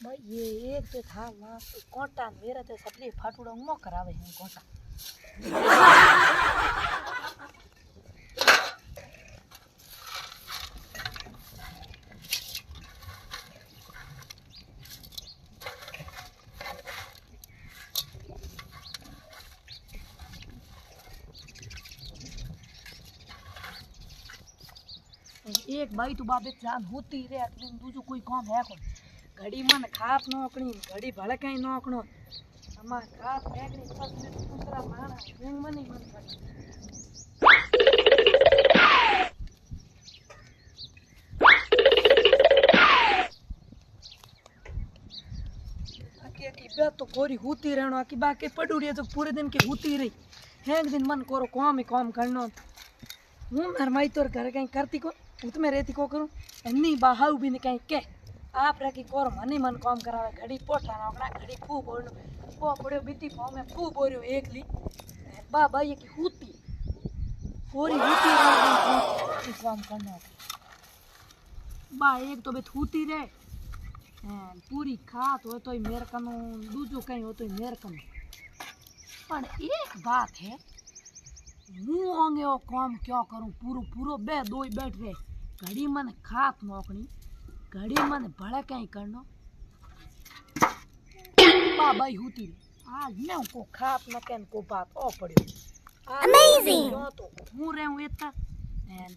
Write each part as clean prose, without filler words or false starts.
भाई ये एक तो था वहाँ तो कोटा मेरा तो सपने फाटूड़ा मो करावे हैं कोटा। एक भाई तो बाबे जान होती रे अतने दूसरो कोई काम है कौन घड़ी मन खाप नोकणी घड़ी भड़काई नोकणो हमार खाप फेंकनी बस में दूसरा माना यूं मनी मन पड़े आकी आकी बात तो कोरी होती रहनो आकी बाकी पड़ूड़ी तो पूरे दिन की होती रही एक दिन मन कोरो काम ही काम करनो हूँ मेरे माई तोर घर कहीं करती को उसमें रहती को करूँ एनी बाहाऊ भी नहीं कहीं के आप रखी कोर मनी मन काम करावे घड़ी पोटा ना घड़ी फू बोलनो वो पड़े बीती पाँव में फू बोरियो एक ली बाबा ये की होती पूरी होती काम करना बा एक तो बेत होती रे पूरी खात हो तो मेरे कनो दूजो कहीं हो तो मेरे कनो पर एक बात है हूँ आंगे वो काम क्यों करूँ पूरो पूरो बे दो ही बैठ रहे घड़ी मन खात नौकनी घड़ी मन भड़ा कहीं करनो बाबाई होती आज मैं उनको खाप न कहन को बात ओ पड़ियो अमेजिंग तो हूँ रहे हूँ इतना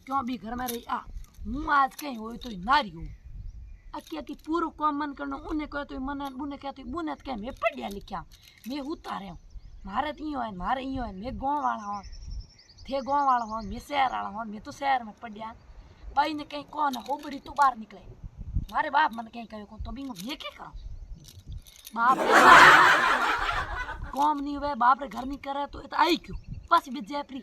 क्यों भी घर में रही आ हूँ आज कहीं हो तो नारी हूँ अक्की अक्की पूरो काम मन करनो उन्हें कहे तो मन बुने कहते बुने तो कह मैं पढ़िया लिखा मैं होता रहा हूँ मारे तो है मारे इं है मैं गाँव वाला हूँ थे गाँव वाला हूँ मैं शहर वाला हूँ मैं तो शहर में पढ़िया भाई ने कहीं कौन हो बड़ी तो बाहर निकले मारे बाप मन कहीं कहो तो भी मैं क्या करूँ बाप काम नहीं हुए बाप रे घर नहीं करे तो आई क्यों बस भी जयप्री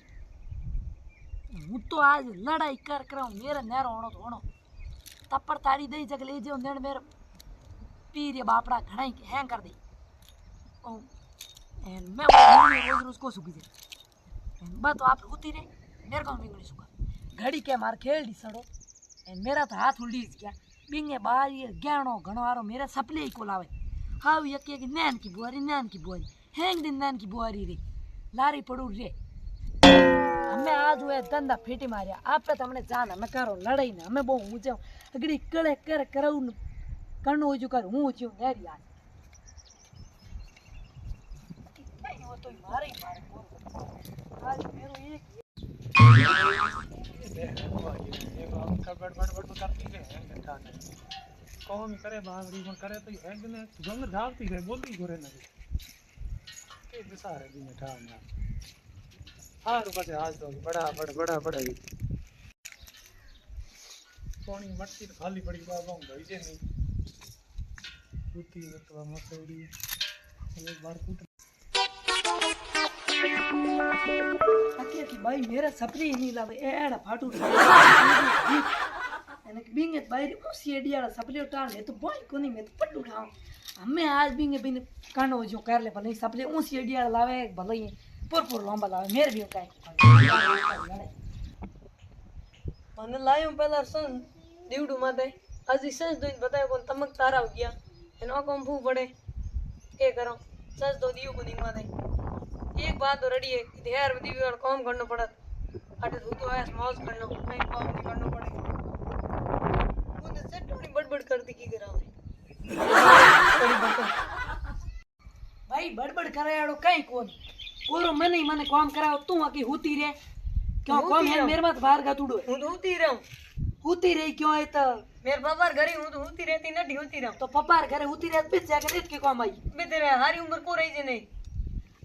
हूँ तो आज लड़ाई कर कर मेरा नहरो होनो तो होनो तप्पड़ ताड़ी दई जग ले जो नेड़ मेरे पीर बापड़ा घड़ा ही हैंग कर दी मैं रोज रोज को सुखी दे बस तो आप होती रहे मेरे को बिंगड़ी सुखा घड़ी के मार खेल दी सड़ो मेरा तो हाथ उल्टी गया बिंगे बाहर ये गहनो घणो आरो मेरे सपने ही को लावे हाउ ये के नैन की बुआरी हैंग दिन नैन की बुआरी रे लारी पड़ू रे हमें आज हुए धंधा फेटी मारिया आप पे हमने जाना मैं करो लड़ाई ना हमें बहु ऊंचे अगड़ी कड़े कर करू करनो हो जो कर हूं जो नेरी आज वो तो मारे ही मारे आज मेरो एक कौन करे बावरी में करे तो है ने जंग धावती है बोलती घरे ना के बिसारे दी में ठान ना हां रुपए आज तो बड़ा ही कोनी मटकी तो खाली पड़ी बाबा भाई जे नहीं कुत्ती तो मसौड़ी एक बार कूट आके की भाई मेरा सपने ही नहीं लावे एड़ा फाटू एने बिंगे भाई उसी एडिया सपने उठान ले तो भाई कोनी मैं तो पट उठाऊं हमें आज बिंगे बिन कानो जो कर ले पर सपने उसी एडिया लावे भले ही पुर लंबा लावे मेरे भी काई मन लायो पहला सन दीवडू माते आज सच दो बतायो कोन तमक तारा हो गया एनो कम फू पड़े के करो सच दो दियो को नहीं माते एक बात तो रेडी है ध्यान में दीवी और काम करना पड़त अटे तू तो ऐस मौज करना कहीं काम नहीं करना पड़े मुझे से थोड़ी बड़बड़ करती की करावे भाई बड़बड़ करे आड़ो कहीं कोन कोरो मन ही मन काम कराओ तू आकी होती रे क्यों काम है मेरे मत बाहर का तुड़ो हूं तो होती रही क्यों है तो मेरे पापा घरे हूं तो होती रहती नडी होती रहूं तो पापा घरे होती रहत बिच जाके देख के काम आई बे तेरे हारी उम्र को रही जे नहीं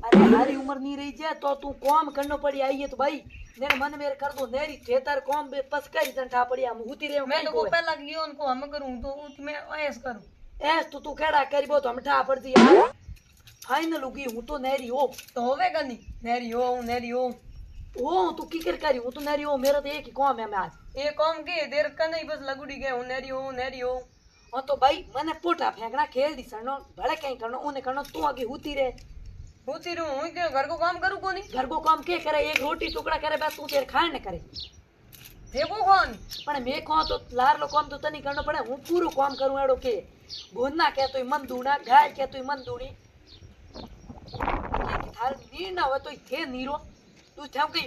अरे हारी उम्र नहीं रही जे तो तू काम करनो पड़ी आई है तो भाई मेरे मन मेरे कर दो नेरी खेतर काम बे पसकारी तंठा पड़ी हम होती रहे मैं तो को पहला गयो उनको हम करूं तो मैं ऐस करूं ऐस तो तू केड़ा करबो तो हम ठा पड़ जी यार फाइनल होगी हूं तो नेरी हो तो होवेगा नहीं नेरी हो ओ तू की कर करी हूं तो नेरी हो मेरा तो एक ही काम है मैं आज ये काम के देर का नहीं बस लगुड़ी गए हूं नेरी हो हां तो भाई मने पोटा फेंकना खेल दी सनो भले कहीं करनो उने करनो तू आगे होती रहूं हूं घर को काम करू कोनी घर को काम के करे एक रोटी टुकड़ा करे बस तू तेरे खाए न करे થેગો કોણ પણ મેં કહો તો લારલો કામ તો તને કરનો પડે હું પૂરું કામ કરું એડો કે ગોના કે તોય મન દુણા ગાય કે તોય મન દુણી થાર નીર ના હોય તોય થે નીરો તું થેમ કઈ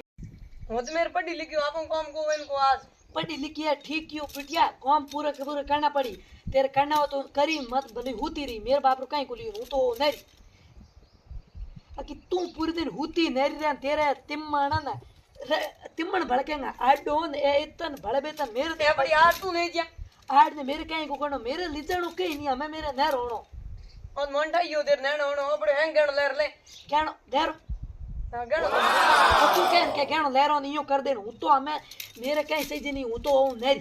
હું તો મેરે પડી લીધું આપું કામ को इनको आज पढ़ी लिखी है ठीक क्यों पिटिया काम पूरा के पूरा करना पड़ी तेरे करना हो तो करी मत भले होती रही मेरे बाप रो कहीं को ली हूं तो नहीं कि तू पूरे दिन होती नहीं रहे तेरे तिम्मण ना तिम्मण भड़केगा आडोन ए इतन भड़े बेतन मेरे ते बड़ी आज तू नहीं जा आड ने मेरे कहीं को करनो मेरे लिजणो कहीं नहीं हमें मेरे न रोणो और मोंडा यो देर नैन होनो बड़े हैंगण लेर ले कहनो देर गण तू के कहनो लेरो नहीं यूं कर दे हूं तो हमें मेरे कहीं सही जी नहीं हूं तो हूं नहीं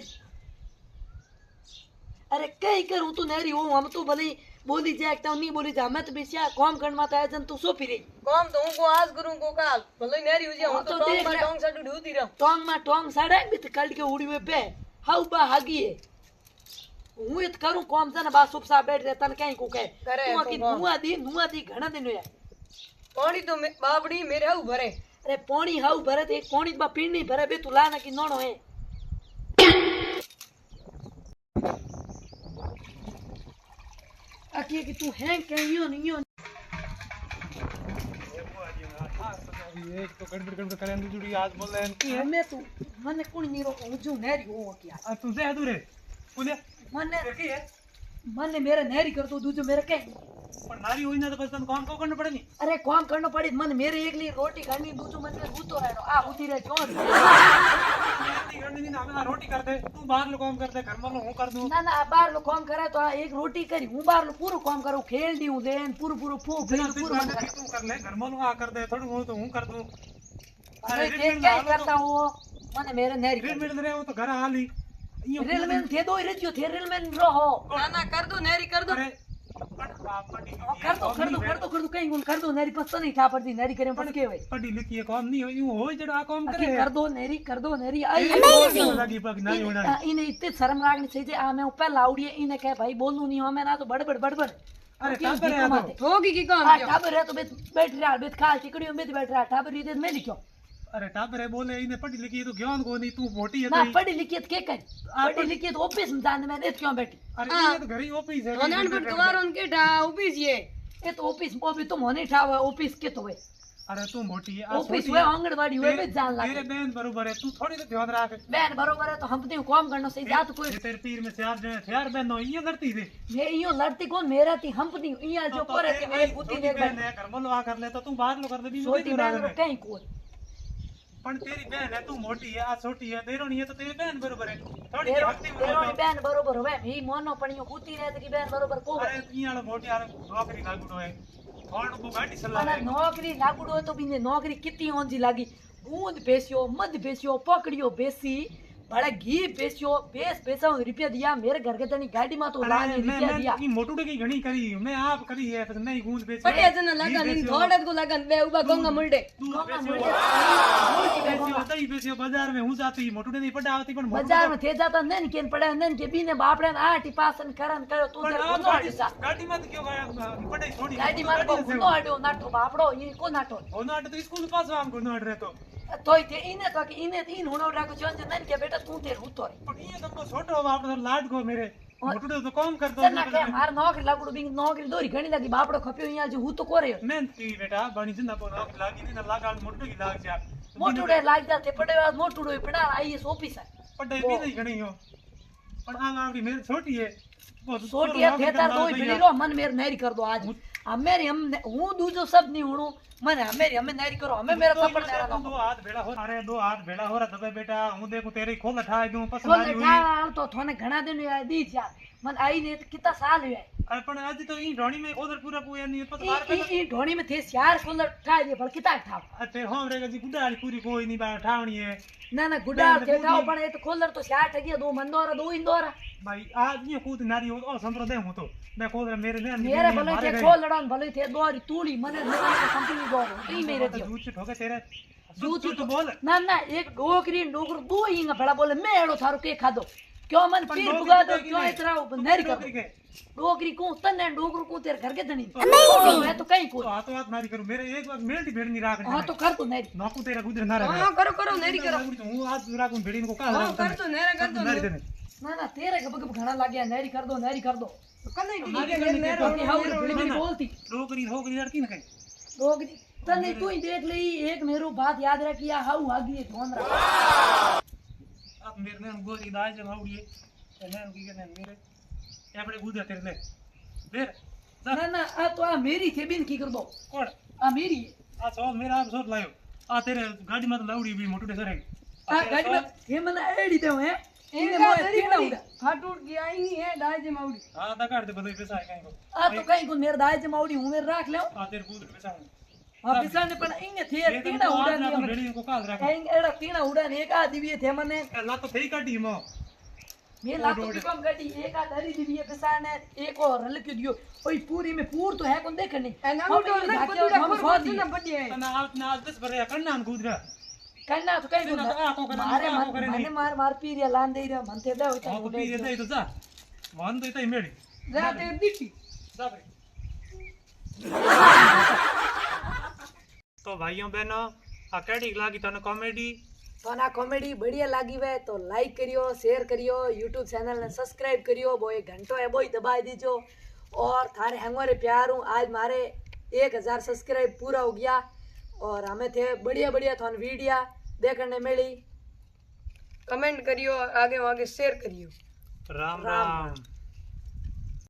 अरे कहीं कर हूं तो नहीं हूं हम तो भले बोली जाए तो नहीं बोली जाए मैं तो बेसिया काम करना था जन तू सो फिरे काम तो को आज करूं को काल भले नेरी हो जा हाँ, हूं तो तो टोंग देख में ले। टोंग साडू ढूती रहूं टोंग साड़े भी तो कल के उड़ी में पे हाउ बा हागी है हूं इत करूं काम से ना बा सुप सा बैठ रहता कहीं को कहे करे तू तो की काम। नुआ दी घणा दिन है पानी तो बाबड़ी मेरे हाउ भरे अरे पानी हाउ भरे तो एक पानी बा पीनी भरे बे तू लाना की नोनो है अकी कि तू है कहियो नहीं हो एक तो गड़बड़ करे जुड़ी आज बोल रहे हैं की है हमें तू मने कोण नहीं रोको हूं जो नेरी हो क्या तू से दूरे बोले मने की है मने मेरे नेरी कर तो दूजो मेरे कहीं पर नारी होई ना तो बस तन काम को करना पड़े नहीं अरे काम करना पड़ी मन मेरे एकली रोटी खानी दूजो मन में भूतो रहनो आ उठी रे जोन नहीं ना हमें रोटी कर दे तू बाहर लो काम कर दे घर में लो हूं कर दूं ना ना बाहर लो काम करे तो एक रोटी करी हूं बाहर लो पूरो काम करूं खेल दी हूं देन पूरो पूरो फू फिर पूरो मन कर तू कर ले घर में लो आ कर दे थोड़ा हूं तो हूं कर दूं अरे क्या करता हूं मने मेरे नेरी फिर मिल रहे हो तो घर हाली रेल में थे दो रजियो थे रेल में रहो ना ना कर दो नेरी कर दो अरे कर दो कहीं गुण कर दो नेरी पस नहीं था पड़ती नेरी करे पड़ के होए पढ़ी लिखी है काम नहीं हो यूं हो जड़ा आ काम करे कर दो नेरी आई लगी पग नहीं होना इने इतने शर्म लागनी चाहिए आ मैं ऊपर लाउडी इने कहे भाई बोलू नहीं हो मैं ना तो बड़बड़ अरे टाबर है तो होगी की काम आ टाबर है तो बैठ रहा बैठ खा चिकड़ियों में बैठ रहा टाबर ये मैं लिखो अरे टाबर है बोले इने पढ़ी लिखी है तो ज्ञान को नहीं तू मोटी है ना तो पढ़ी लिखी के कर पढ़ी लिखी तो ऑफिस में जाने में क्यों बैठी अरे ये तो घर ही ऑफिस है अनन पर कवारों के डा ऑफिस ये तो ऑफिस भी तुम होने ठाव ऑफिस के तो है अरे तू मोटी है ऑफिस हुए आंगनवाड़ी हुए भी जान तेरे लगे बहन बरोबर है तू थोड़ी तो ध्यान रख बहन बरोबर है तो हम तो काम करना सही जात कोई तेरे पीर में चार जने चार बहन हो ये लड़ती थे ये यो लड़ती कौन मेरा थी हम नहीं यहाँ जो करे थे मेरे बुद्धि ने बहन है घर में लो आ कर ले तो तू बाहर लो कर दे भी छोटी बहन रो कहीं कोई पण तेरी बहन है तू मोटी है आ छोटी है देरो नहीं है तो तेरी बहन बरोबर है थोड़ी तेरो हफ्ती तेरो बहन बरोबर होवे ही मोनो पणियो कूती रहती की बहन बरोबर को अरे तू यार मोटी यार नौकरी लागुडो है थोड़ को गाड़ी चला माना नौकरी लागुडो तो बिने नौकरी कितनी ओंजी लागी बूंद बेसियो मध बेसियो पकड़ियो बेसी बड़ा घी बेसियो बेस पैसा रुपया दिया मेरे घर के तनी गाड़ी में तो लाने रुपया दिया ये मोटूडे की घणी करी मैं आप करी है पर नहीं गूंद बेच पटे जन लगन इन थोड़त को लगन बे उबा गंगा मुंडे बेचियो बाजार में हूं जाती मोटूडे नहीं पड़ा आती पण बाजार में थे जाता नन केन पड़ा नन के बीने बापड़े ने आटी पासन करन करो तू तेरे को नोटिसा गाड़ी मत क्यों गया पड़े छोड़ी गाड़ी मार को नो आडो नाटो बापड़ो ये को नाटो हो नाट तो स्कूल पास आम को नाट रहतो तोय ते इने तो कि इने तीन होनो राखो जोन नन के बेटा तू तेरे हुतो पण ये तो छोटो बाप तो लाड को मेरे मोटूडे तो काम करतो सर ना के मार नौकरी लागुडो बिंग नौकरी दोरी घणी लगी बापड़ो खप्यो यहाँ जो हूं तो कोरे मेहनती बेटा बनी जिंदा को नौकरी लागी नहीं ना लागा मोटू की लाग जा मोटुडे लाग जाते पड़े बाद मोटुडो पड़ा आईएस ऑफिस है पढ़ाई भी नहीं घणी हो पण आम आपकी मेरी छोटी है बहुत छोटी है थेतर दो बिली रो मन मेर नेरी कर दो आज हम मेरी हम हूं दूजो सब नहीं हुणू मन मेरी हमें नेरी करो हमें मेरा थप्पड़ देना दो हाथ भेड़ा हो अरे दो हाथ भेड़ा हो रहा दबे बेटा हूं देखो तेरी खोल ठाई दूं पसंद खोल आई हुई ठाल तो थोने घणा दिन हुआ दी यार मन आई ने कितना साल हुआ अरे पण आज तो ई ढोणी में उधर पूरा पूया नहीं पस बार पे ई ढोणी में थे यार खोल ठाई दे पर कितना ठाव अते हम रेगा जी गुडाली पूरी कोई नहीं बा ठावणी है ना ना गुडा के ठाव पण ए तो खोलर तो यार ठगिया दो मंदोरा दो इंदोरा भाई आज ये कूद नारी हो और संतरो दे हूं तो मैं खोल मेरे ने मेरे भले थे खोलड़न भले थे दोरी तूली मने कंपनी दो ई मेरे दियो झूठ ठोके तेरे झूठ तो बोल ना ना एक डोकरी डोकर दो इंगा बड़ा बोले मैं एड़ो थारो के खादो क्यों मन पण पीर डोकरी बुगा दो तो की क्यों नहीं। इतना बंदेरी कर डोकरी के डोकरी को तन्ने डोकरू को तेरे घर के धनी मैं तो कहीं को तो हाथों हाथ नारी करूं मेरे एक बार मेल्टी भेड़ नहीं राख हाँ तो कर तो नहीं नौकू तेरा गुजर ना रहे हाँ करो करो नेरी करो हूं आज राखूं भेड़ी को का हाँ कर दो नेरा कर दो नारी देने ना ना तेरे गब गब घना लग गया नैरी कर दो कने की नारी के करनी नेरा के हाँ बड़ी बड़ी बोलती डोकरी लड़की ना कहीं डोकरी तन्ने तू ही देख ले एक मेरो बात याद रखिया हाउ आगी ध्यान रख अब मेरे ने गोरी दाल जमाउड़ी है की के मेरे આપણે ગુજર તેરે લે બેર ना ना आ तो आ मेरी थे बिन की कर दो કોણ आ मेरी है આ સો મેરા આપ સોટ લાયો આ તેરે ગાડી માં લાવડી भी मोटू डेसरे आ गाड़ी में ये मन एडी दे है इने इनका मोए तेरी तीना पड़ी उड़ा फाटूट की आई नहीं है दाई जे माउडी हां ता काट दे बदई पैसा है कहीं को आ तो कहीं को मेरे दाई से माउडी हूं मेरे राख ले आ तेरे गुजर पैसा हां पिसाने पण इने थे तीना उड़ा ना ने भेड़ी को काल राख एड़ा तीना उड़ा ने एक आ दिवी थे मने ला तो थई काटी मो ये लातो की कम गटी एक आ दरी दिवी पिसाने एक और रल के दियो ओई पूरी में पूर तो है कौन देखनी एना उडो ना बदुड़ा हम पर स्वादी ना बड़ी है ना आज 10 भरे करना गुजर करना तो कहीं को ना आ को करे मारे आ को करे नहीं मार मार पीरिया लान दे रे मन थे दे होता आ को पी दे तो जा मन तो इतई मेड़ी रात एक दिखी जा भाई तो भाइयों बहनों आ केडी लागी तने कॉमेडी तो ना कॉमेडी बढ़िया लागी वे तो लाइक करियो शेयर करियो यूट्यूब चैनल ने सब्सक्राइब करियो वो एक घंटो है वो ही दबा दीजो और थारे हंगोरे प्यार हूँ आज मारे 1000 सब्सक्राइब पूरा हो गया और हमें थे बढ़िया बढ़िया थान वीडियो देखने मिली कमेंट करियो आगे आगे शेयर करियो राम राम